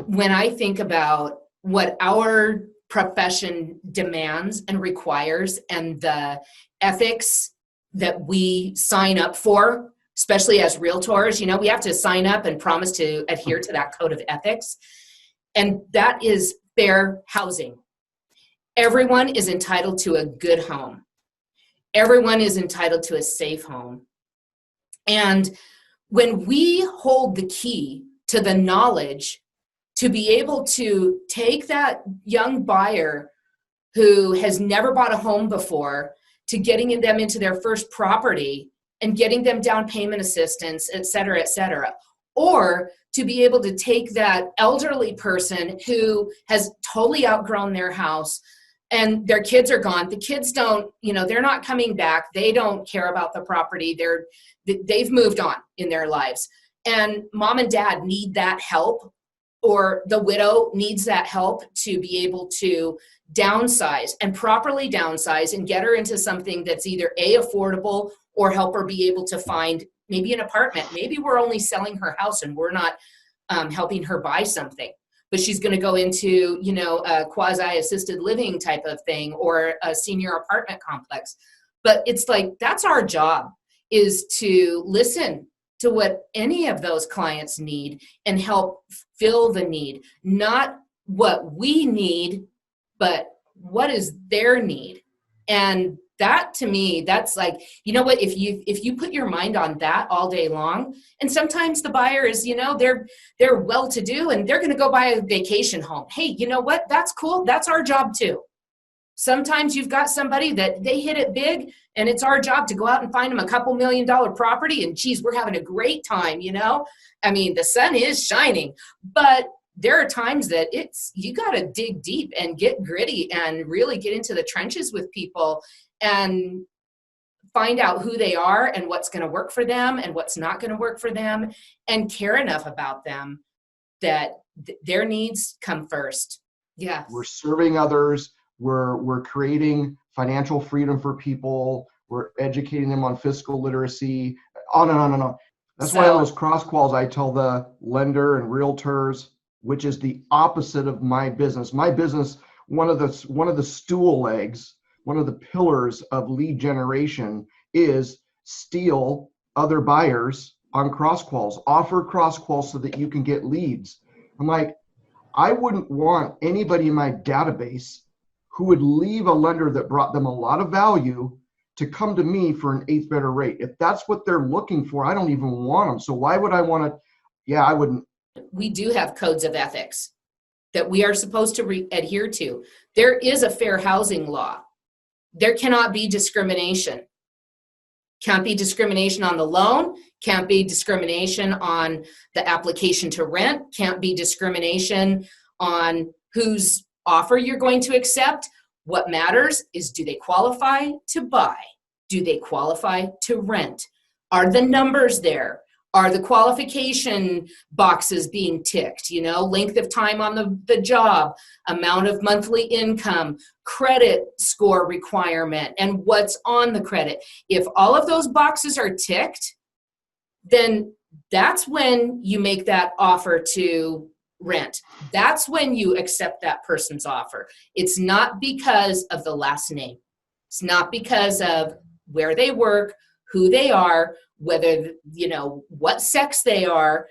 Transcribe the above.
when I think about what our profession demands and requires and the ethics that we sign up for, especially as realtors, we have to sign up and promise to adhere to that code of ethics. And that is fair housing. Everyone is entitled to a good home. Everyone is entitled to a safe home. And when we hold the key to the knowledge to be able to take that young buyer who has never bought a home before to getting them into their first property and getting them down payment assistance, et cetera, or to be able to take that elderly person who has totally outgrown their house and their kids are gone. The kids don't, they're not coming back. They don't care about the property. They've moved on in their lives. And mom and dad need that help, or the widow needs that help to be able to downsize and properly downsize and get her into something that's either affordable or help her be able to find maybe an apartment. Maybe we're only selling her house and we're not helping her buy something, but she's going to go into, a quasi-assisted living type of thing or a senior apartment complex. But it's like, that's our job, is to listen to what any of those clients need and help fill the need, not what we need, but what is their need. And that, to me, that's like, what, if you put your mind on that all day long, and sometimes the buyer is, they're well-to-do and they're going to go buy a vacation home. Hey, you know what? That's cool. That's our job too. Sometimes you've got somebody that they hit it big, and it's our job to go out and find them a couple $1 million property, and geez, we're having a great time, I mean, the sun is shining, but there are times that you got to dig deep and get gritty and really get into the trenches with people and find out who they are and what's going to work for them and what's not going to work for them, and care enough about them that their needs come first. Yeah. We're serving others. We're creating financial freedom for people. We're educating them on fiscal literacy, on and on and on. That's why on those cross quals, I tell the lender and realtors, which is the opposite of my business. My business, one of the stool legs, one of the pillars of lead generation is steal other buyers on cross quals, offer cross quals so that you can get leads. I'm like, I wouldn't want anybody in my database who would leave a lender that brought them a lot of value to come to me for an eighth better rate. If that's what they're looking for, I don't even want them. So why would I want to? Yeah, I wouldn't. We do have codes of ethics that we are supposed to adhere to. There is a fair housing law. There cannot be discrimination. Can't be discrimination on the loan. Can't be discrimination on the application to rent. Can't be discrimination on whose offer you're going to accept. What matters is, do they qualify to buy? Do they qualify to rent? Are the numbers there? Are the qualification boxes being ticked? Length of time on the job, amount of monthly income, credit score requirement, and what's on the credit. If all of those boxes are ticked, then that's when you make that offer to rent. That's when you accept that person's offer. It's not because of the last name. It's not because of where they work, who they are, whether, what sex they are.